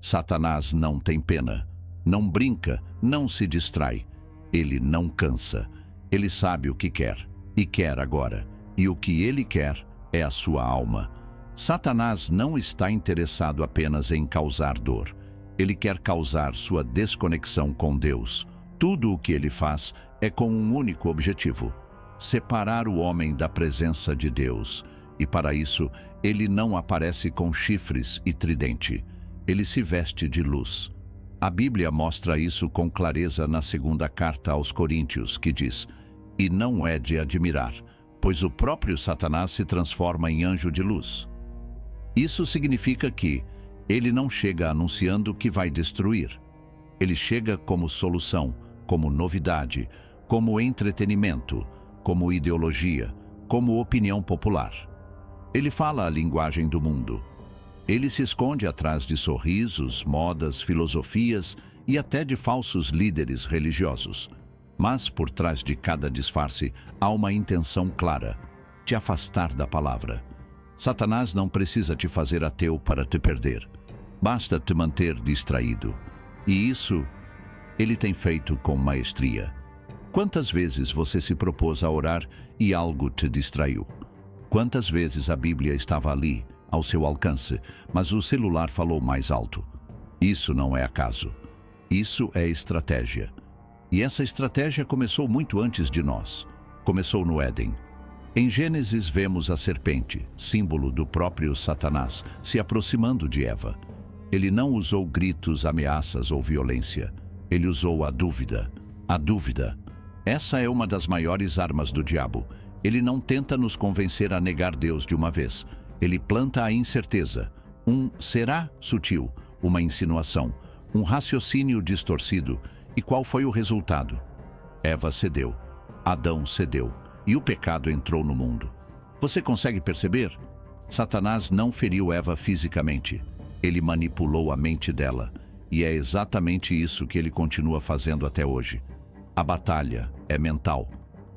Satanás não tem pena, não brinca, não se distrai. Ele não cansa. Ele sabe o que quer, e quer agora. E o que ele quer é a sua alma. Satanás não está interessado apenas em causar dor. Ele quer causar sua desconexão com Deus. Tudo o que ele faz é com um único objetivo: separar o homem da presença de Deus. E para isso, ele não aparece com chifres e tridente. Ele se veste de luz. A Bíblia mostra isso com clareza na segunda carta aos Coríntios, que diz: "E não é de admirar, pois o próprio Satanás se transforma em anjo de luz." Isso significa que ele não chega anunciando que vai destruir. Ele chega como solução, como novidade, como entretenimento, como ideologia, como opinião popular. Ele fala a linguagem do mundo. Ele se esconde atrás de sorrisos, modas, filosofias e até de falsos líderes religiosos. Mas por trás de cada disfarce há uma intenção clara: te afastar da palavra. Satanás não precisa te fazer ateu para te perder. Basta te manter distraído. E isso ele tem feito com maestria. Quantas vezes você se propôs a orar e algo te distraiu? Quantas vezes a Bíblia estava ali, ao seu alcance, mas o celular falou mais alto? Isso não é acaso. Isso é estratégia. E essa estratégia começou muito antes de nós. Começou no Éden. Em Gênesis vemos a serpente, símbolo do próprio Satanás, se aproximando de Eva. Ele não usou gritos, ameaças ou violência. Ele usou a dúvida. A dúvida. Essa é uma das maiores armas do diabo. Ele não tenta nos convencer a negar Deus de uma vez. Ele planta a incerteza. Será sutil, uma insinuação, um raciocínio distorcido. E qual foi o resultado? Eva cedeu. Adão cedeu. E o pecado entrou no mundo. Você consegue perceber? Satanás não feriu Eva fisicamente. Ele manipulou a mente dela. E é exatamente isso que ele continua fazendo até hoje. A batalha é mental.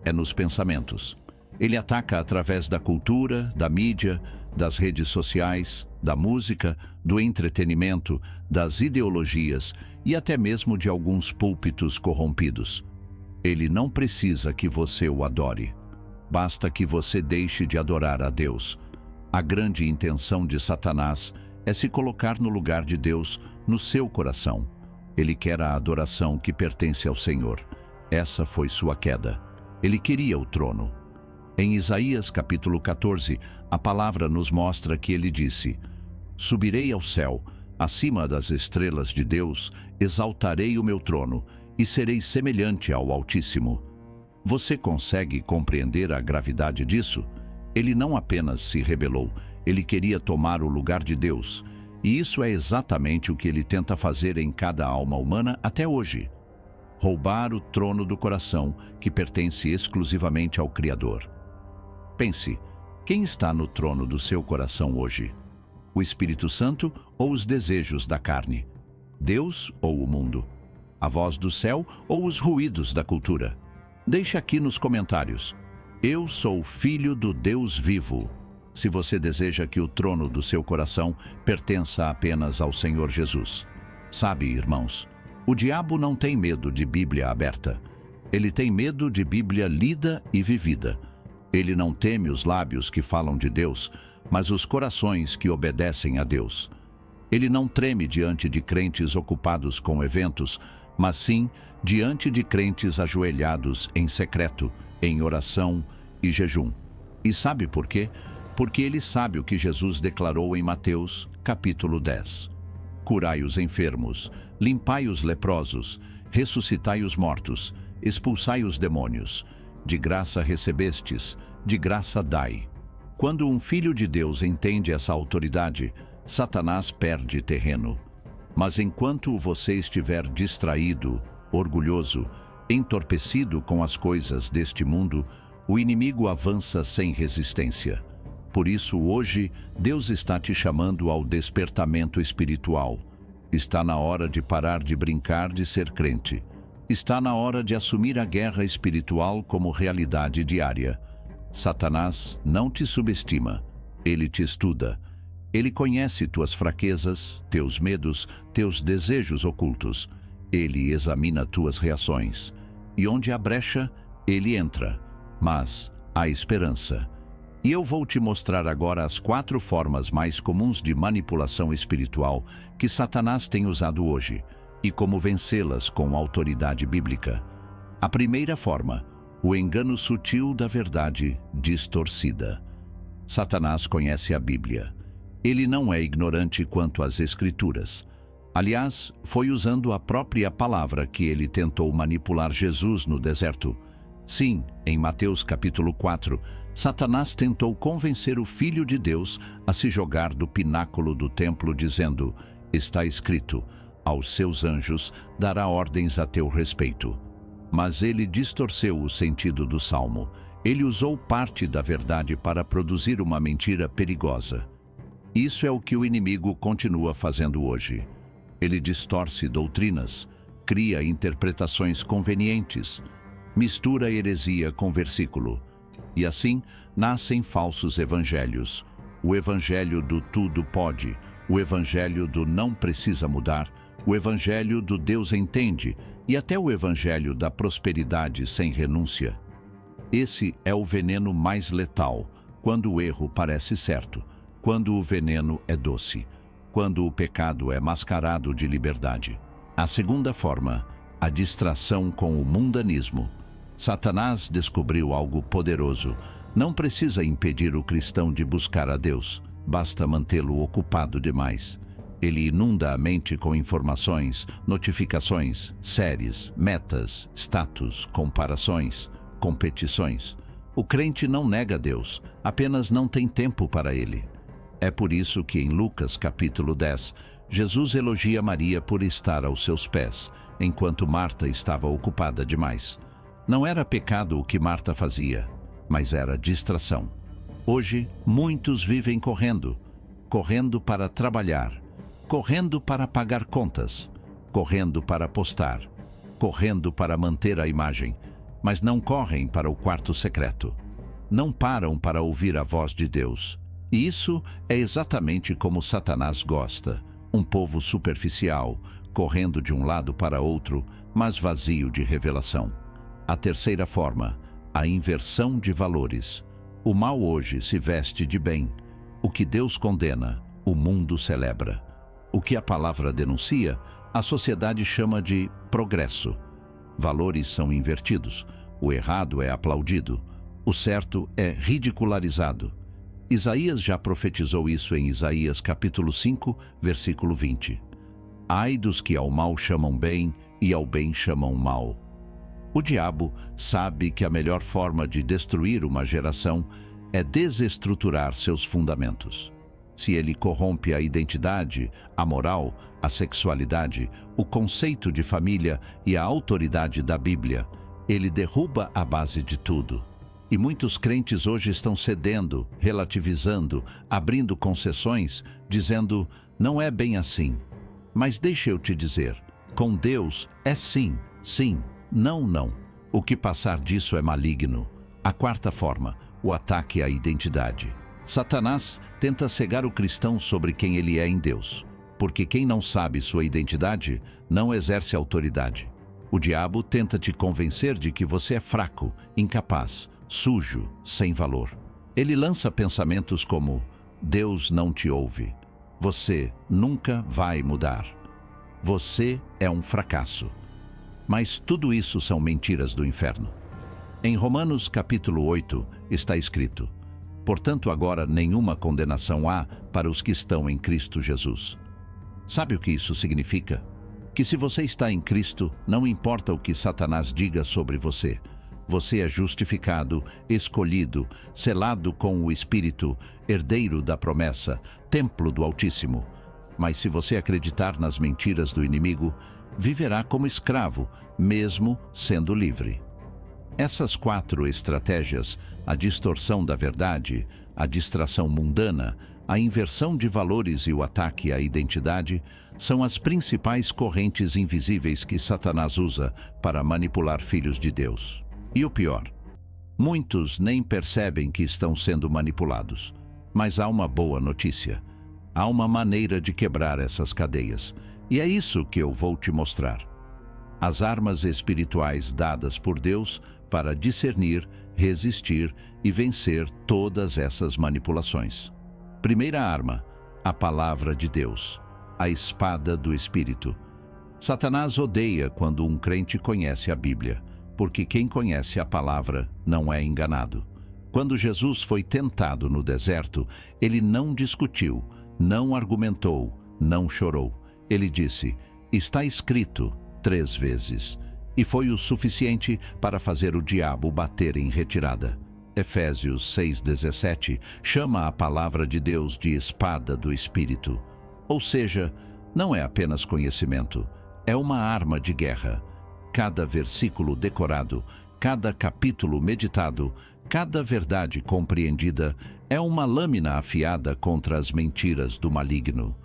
É nos pensamentos. Ele ataca através da cultura, da mídia, das redes sociais, da música, do entretenimento, das ideologias e até mesmo de alguns púlpitos corrompidos. Ele não precisa que você o adore. Basta que você deixe de adorar a Deus. A grande intenção de Satanás é se colocar no lugar de Deus no seu coração. Ele quer a adoração que pertence ao Senhor. Essa foi sua queda. Ele queria o trono. Em Isaías capítulo 14, a palavra nos mostra que ele disse: "Subirei ao céu, acima das estrelas de Deus, exaltarei o meu trono e serei semelhante ao Altíssimo." Você consegue compreender a gravidade disso? Ele não apenas se rebelou, ele queria tomar o lugar de Deus. E isso é exatamente o que ele tenta fazer em cada alma humana até hoje. Roubar o trono do coração que pertence exclusivamente ao Criador. Pense, quem está no trono do seu coração hoje? O Espírito Santo ou os desejos da carne? Deus ou o mundo? A voz do céu ou os ruídos da cultura? Deixe aqui nos comentários. Eu sou filho do Deus vivo. Se você deseja que o trono do seu coração pertença apenas ao Senhor Jesus. Sabe, irmãos, o diabo não tem medo de Bíblia aberta. Ele tem medo de Bíblia lida e vivida. Ele não teme os lábios que falam de Deus, mas os corações que obedecem a Deus. Ele não treme diante de crentes ocupados com eventos, mas sim diante de crentes ajoelhados em secreto, em oração e jejum. E sabe por quê? Porque ele sabe o que Jesus declarou em Mateus, capítulo 10. Curai os enfermos, limpai os leprosos, ressuscitai os mortos, expulsai os demônios. De graça recebestes, de graça dai. Quando um filho de Deus entende essa autoridade, Satanás perde terreno. Mas enquanto você estiver distraído, orgulhoso, entorpecido com as coisas deste mundo, o inimigo avança sem resistência. Por isso, hoje, Deus está te chamando ao despertamento espiritual. Está na hora de parar de brincar de ser crente. Está na hora de assumir a guerra espiritual como realidade diária. Satanás não te subestima. Ele te estuda. Ele conhece tuas fraquezas, teus medos, teus desejos ocultos. Ele examina tuas reações. E onde há brecha, ele entra. Mas há esperança. E eu vou te mostrar agora as 4 formas mais comuns de manipulação espiritual que Satanás tem usado hoje, e como vencê-las com autoridade bíblica. A primeira forma, o engano sutil da verdade distorcida. Satanás conhece a Bíblia. Ele não é ignorante quanto às Escrituras. Aliás, foi usando a própria palavra que ele tentou manipular Jesus no deserto. Sim, em Mateus capítulo 4, Satanás tentou convencer o Filho de Deus a se jogar do pináculo do templo, dizendo: está escrito, aos seus anjos dará ordens a teu respeito. Mas ele distorceu o sentido do salmo. Ele usou parte da verdade para produzir uma mentira perigosa. Isso é o que o inimigo continua fazendo hoje. Ele distorce doutrinas, cria interpretações convenientes, mistura heresia com versículo. E assim nascem falsos evangelhos. O evangelho do tudo pode, o evangelho do não precisa mudar, o evangelho do Deus entende e até o evangelho da prosperidade sem renúncia. Esse é o veneno mais letal, quando o erro parece certo, quando o veneno é doce, quando o pecado é mascarado de liberdade. A segunda forma, a distração com o mundanismo. Satanás descobriu algo poderoso. Não precisa impedir o cristão de buscar a Deus, basta mantê-lo ocupado demais. Ele inunda a mente com informações, notificações, séries, metas, status, comparações, competições. O crente não nega Deus, apenas não tem tempo para ele. É por isso que em Lucas capítulo 10, Jesus elogia Maria por estar aos seus pés, enquanto Marta estava ocupada demais. Não era pecado o que Marta fazia, mas era distração. Hoje, muitos vivem correndo para trabalhar, correndo para pagar contas, correndo para postar, correndo para manter a imagem, mas não correm para o quarto secreto. Não param para ouvir a voz de Deus. E isso é exatamente como Satanás gosta. Um povo superficial, correndo de um lado para outro, mas vazio de revelação. A terceira forma, a inversão de valores. O mal hoje se veste de bem. O que Deus condena, o mundo celebra. O que a palavra denuncia, a sociedade chama de progresso. Valores são invertidos. O errado é aplaudido. O certo é ridicularizado. Isaías já profetizou isso em Isaías capítulo 5, versículo 20. Ai dos que ao mal chamam bem e ao bem chamam mal. O diabo sabe que a melhor forma de destruir uma geração é desestruturar seus fundamentos. Se ele corrompe a identidade, a moral, a sexualidade, o conceito de família e a autoridade da Bíblia, ele derruba a base de tudo. E muitos crentes hoje estão cedendo, relativizando, abrindo concessões, dizendo, não é bem assim. Mas deixa eu te dizer, com Deus é sim, sim, não, não. O que passar disso é maligno. A quarta forma, o ataque à identidade. Satanás tenta cegar o cristão sobre quem ele é em Deus, porque quem não sabe sua identidade não exerce autoridade. O diabo tenta te convencer de que você é fraco, incapaz, sujo, sem valor. Ele lança pensamentos como: Deus não te ouve. Você nunca vai mudar. Você é um fracasso. Mas tudo isso são mentiras do inferno. Em Romanos capítulo 8 está escrito: portanto agora nenhuma condenação há para os que estão em Cristo Jesus. Sabe o que isso significa? Que se você está em Cristo, não importa o que Satanás diga sobre você. Você é justificado, escolhido, selado com o Espírito, herdeiro da promessa, templo do Altíssimo. Mas se você acreditar nas mentiras do inimigo, viverá como escravo, mesmo sendo livre. Essas 4 estratégias, a distorção da verdade, a distração mundana, a inversão de valores e o ataque à identidade, são as principais correntes invisíveis que Satanás usa para manipular filhos de Deus. E o pior, muitos nem percebem que estão sendo manipulados. Mas há uma boa notícia. Há uma maneira de quebrar essas cadeias, e é isso que eu vou te mostrar. As armas espirituais dadas por Deus para discernir, resistir e vencer todas essas manipulações. Primeira arma, a palavra de Deus, a espada do Espírito. Satanás odeia quando um crente conhece a Bíblia, porque quem conhece a palavra não é enganado. Quando Jesus foi tentado no deserto, ele não discutiu, não argumentou, não chorou. Ele disse, está escrito 3 vezes, e foi o suficiente para fazer o diabo bater em retirada. Efésios 6,17 chama a palavra de Deus de espada do Espírito. Ou seja, não é apenas conhecimento, é uma arma de guerra. Cada versículo decorado, cada capítulo meditado, cada verdade compreendida é uma lâmina afiada contra as mentiras do maligno.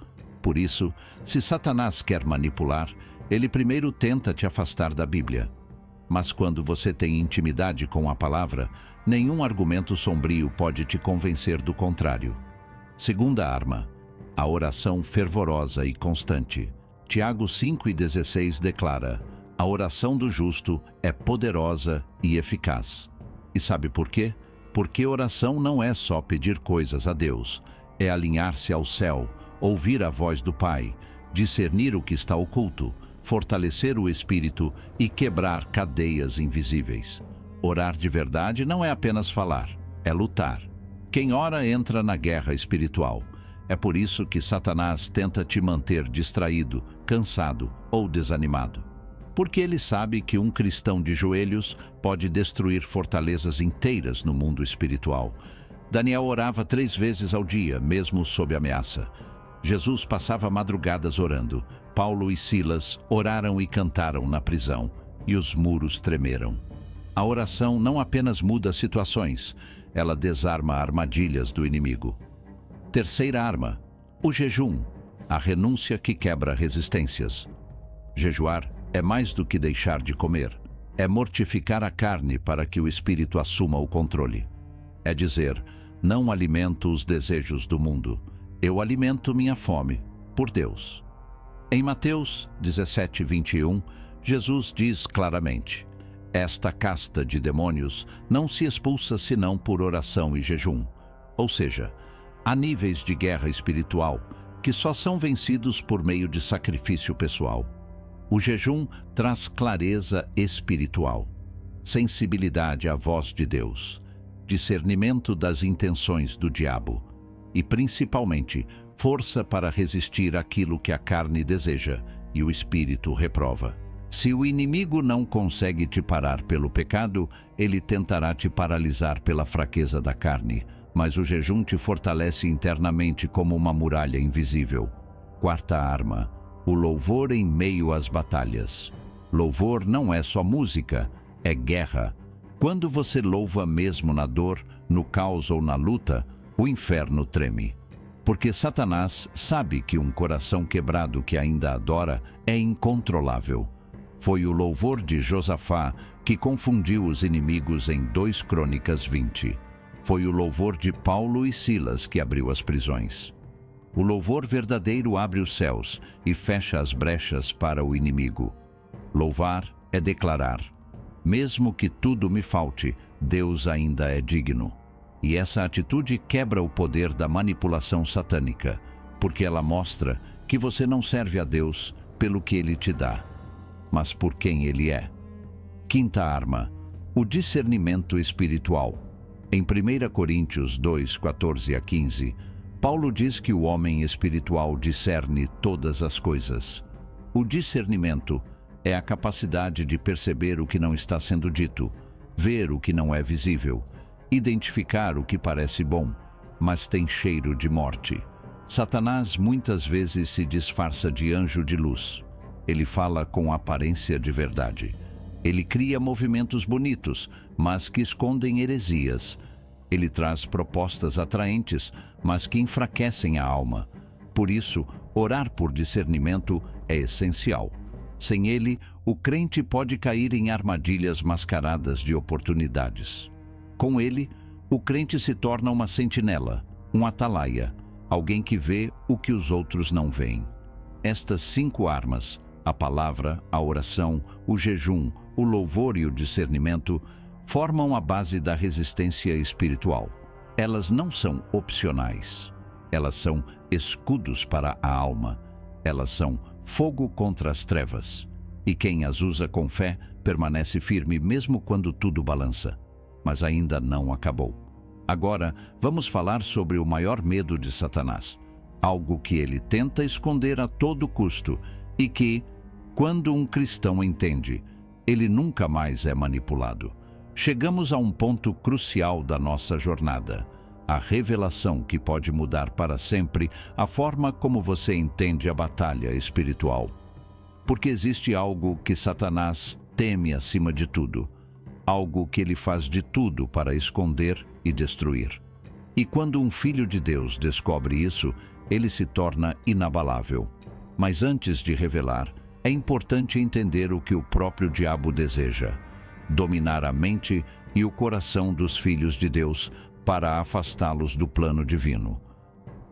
Por isso, se Satanás quer manipular, ele primeiro tenta te afastar da Bíblia. Mas quando você tem intimidade com a palavra, nenhum argumento sombrio pode te convencer do contrário. Segunda arma, a oração fervorosa e constante. Tiago 5,16 declara, a oração do justo é poderosa e eficaz. E sabe por quê? Porque oração não é só pedir coisas a Deus, é alinhar-se ao céu, ouvir a voz do Pai, discernir o que está oculto, fortalecer o espírito e quebrar cadeias invisíveis. Orar de verdade não é apenas falar, é lutar. Quem ora entra na guerra espiritual. É por isso que Satanás tenta te manter distraído, cansado ou desanimado. Porque ele sabe que um cristão de joelhos pode destruir fortalezas inteiras no mundo espiritual. Daniel orava 3 vezes ao dia, mesmo sob ameaça. Jesus passava madrugadas orando. Paulo e Silas oraram e cantaram na prisão, e os muros tremeram. A oração não apenas muda situações, ela desarma armadilhas do inimigo. Terceira arma, o jejum, a renúncia que quebra resistências. Jejuar é mais do que deixar de comer, é mortificar a carne para que o espírito assuma o controle. É dizer, não alimento os desejos do mundo, eu alimento minha fome por Deus. Em Mateus 17:21, Jesus diz claramente, esta casta de demônios não se expulsa senão por oração e jejum. Ou seja, há níveis de guerra espiritual que só são vencidos por meio de sacrifício pessoal. O jejum traz clareza espiritual, sensibilidade à voz de Deus, discernimento das intenções do diabo e, principalmente, força para resistir àquilo que a carne deseja e o espírito reprova. Se o inimigo não consegue te parar pelo pecado, ele tentará te paralisar pela fraqueza da carne, mas o jejum te fortalece internamente como uma muralha invisível. Quarta arma, o louvor em meio às batalhas. Louvor não é só música, é guerra. Quando você louva mesmo na dor, no caos ou na luta, o inferno treme. Porque Satanás sabe que um coração quebrado que ainda adora é incontrolável. Foi o louvor de Josafá que confundiu os inimigos em 2 Crônicas 20. Foi o louvor de Paulo e Silas que abriu as prisões. O louvor verdadeiro abre os céus e fecha as brechas para o inimigo. Louvar é declarar, mesmo que tudo me falte, Deus ainda é digno. E essa atitude quebra o poder da manipulação satânica, porque ela mostra que você não serve a Deus pelo que Ele te dá, mas por quem Ele é. Quinta arma, o discernimento espiritual. Em 1 Coríntios 2, 14 a 15, Paulo diz que o homem espiritual discerne todas as coisas. O discernimento é a capacidade de perceber o que não está sendo dito, ver o que não é visível, identificar o que parece bom, mas tem cheiro de morte. Satanás muitas vezes se disfarça de anjo de luz. Ele fala com aparência de verdade. Ele cria movimentos bonitos, mas que escondem heresias. Ele traz propostas atraentes, mas que enfraquecem a alma. Por isso, orar por discernimento é essencial. Sem ele, o crente pode cair em armadilhas mascaradas de oportunidades. Com ele, o crente se torna uma sentinela, um atalaia. alguém que vê o que os outros não veem. Estas 5 armas, a palavra, a oração, o jejum, o louvor e o discernimento, formam a base da resistência espiritual. Elas não são opcionais. Elas são escudos para a alma. Elas são fogo contra as trevas. E quem as usa com fé permanece firme mesmo quando tudo balança. Mas ainda não acabou. Agora, vamos falar sobre o maior medo de Satanás. Algo que ele tenta esconder a todo custo e que, quando um cristão entende, ele nunca mais é manipulado. Chegamos a um ponto crucial da nossa jornada. A revelação que pode mudar para sempre a forma como você entende a batalha espiritual. Porque existe algo que Satanás teme acima de tudo. Algo que ele faz de tudo para esconder e destruir. E quando um filho de Deus descobre isso, ele se torna inabalável. Mas antes de revelar, é importante entender o que o próprio diabo deseja: dominar a mente e o coração dos filhos de Deus para afastá-los do plano divino.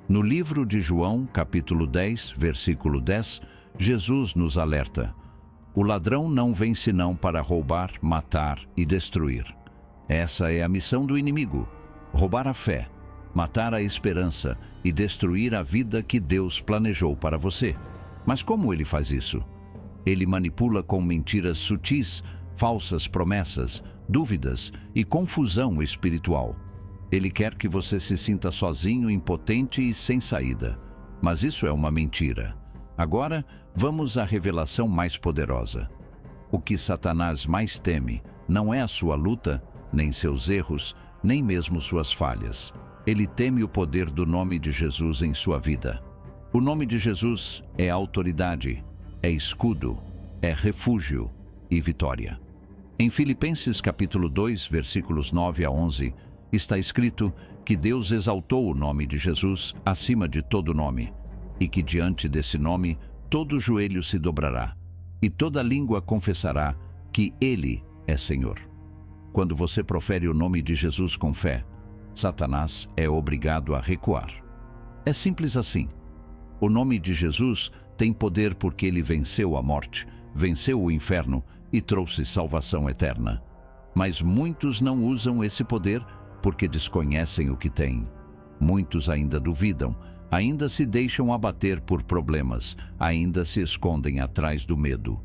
No livro de João, capítulo 10, versículo 10, Jesus nos alerta: o ladrão não vem senão para roubar, matar e destruir. Essa é a missão do inimigo: roubar a fé, matar a esperança e destruir a vida que Deus planejou para você. Mas como ele faz isso? Ele manipula com mentiras sutis, falsas promessas, dúvidas e confusão espiritual. Ele quer que você se sinta sozinho, impotente e sem saída. Mas isso é uma mentira. Agora, vamos à revelação mais poderosa. O que Satanás mais teme não é a sua luta, nem seus erros, nem mesmo suas falhas. Ele teme o poder do nome de Jesus em sua vida. O nome de Jesus é autoridade, é escudo, é refúgio e vitória. Em Filipenses capítulo 2, versículos 9 a 11, está escrito que Deus exaltou o nome de Jesus acima de todo nome, e que diante desse nome todo joelho se dobrará, e toda língua confessará que Ele é Senhor. Quando você profere o nome de Jesus com fé, Satanás é obrigado a recuar. É simples assim. O nome de Jesus tem poder porque ele venceu a morte, venceu o inferno e trouxe salvação eterna. Mas muitos não usam esse poder porque desconhecem o que têm. Muitos ainda duvidam, ainda se deixam abater por problemas, ainda se escondem atrás do medo.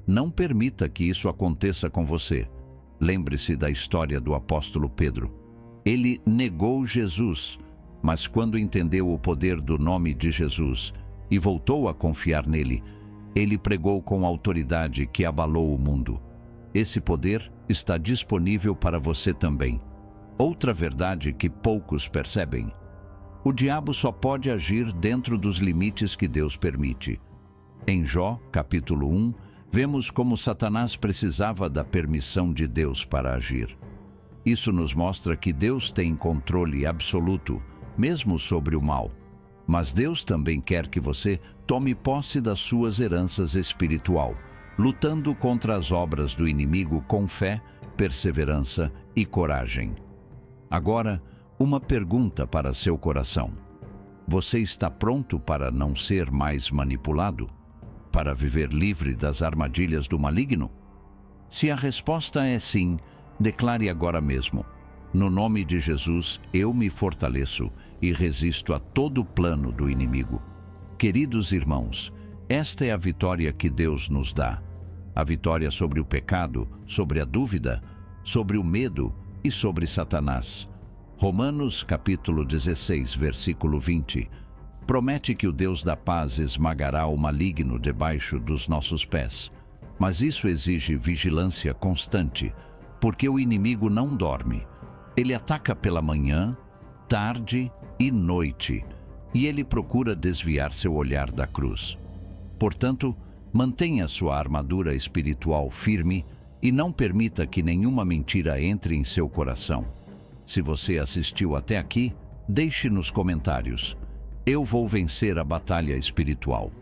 Não permita que isso aconteça com você. Lembre-se da história do apóstolo Pedro. Ele negou Jesus, mas quando entendeu o poder do nome de Jesus e voltou a confiar nele, ele pregou com autoridade que abalou o mundo. Esse poder está disponível para você também. Outra verdade que poucos percebem: o diabo só pode agir dentro dos limites que Deus permite. Em Jó, capítulo 1, vemos como Satanás precisava da permissão de Deus para agir. Isso nos mostra que Deus tem controle absoluto, mesmo sobre o mal. Mas Deus também quer que você tome posse das suas heranças espiritual, lutando contra as obras do inimigo com fé, perseverança e coragem. Agora, uma pergunta para seu coração: você está pronto para não ser mais manipulado? Para viver livre das armadilhas do maligno? Se a resposta é sim, declare agora mesmo: no nome de Jesus, eu me fortaleço e resisto a todo plano do inimigo. Queridos irmãos, esta é a vitória que Deus nos dá. A vitória sobre o pecado, sobre a dúvida, sobre o medo e sobre Satanás. Romanos capítulo 16, versículo 20, promete que o Deus da paz esmagará o maligno debaixo dos nossos pés. Mas isso exige vigilância constante, porque o inimigo não dorme. Ele ataca pela manhã, tarde e noite, e ele procura desviar seu olhar da cruz. Portanto, mantenha sua armadura espiritual firme e não permita que nenhuma mentira entre em seu coração. Se você assistiu até aqui, deixe nos comentários: eu vou vencer a batalha espiritual.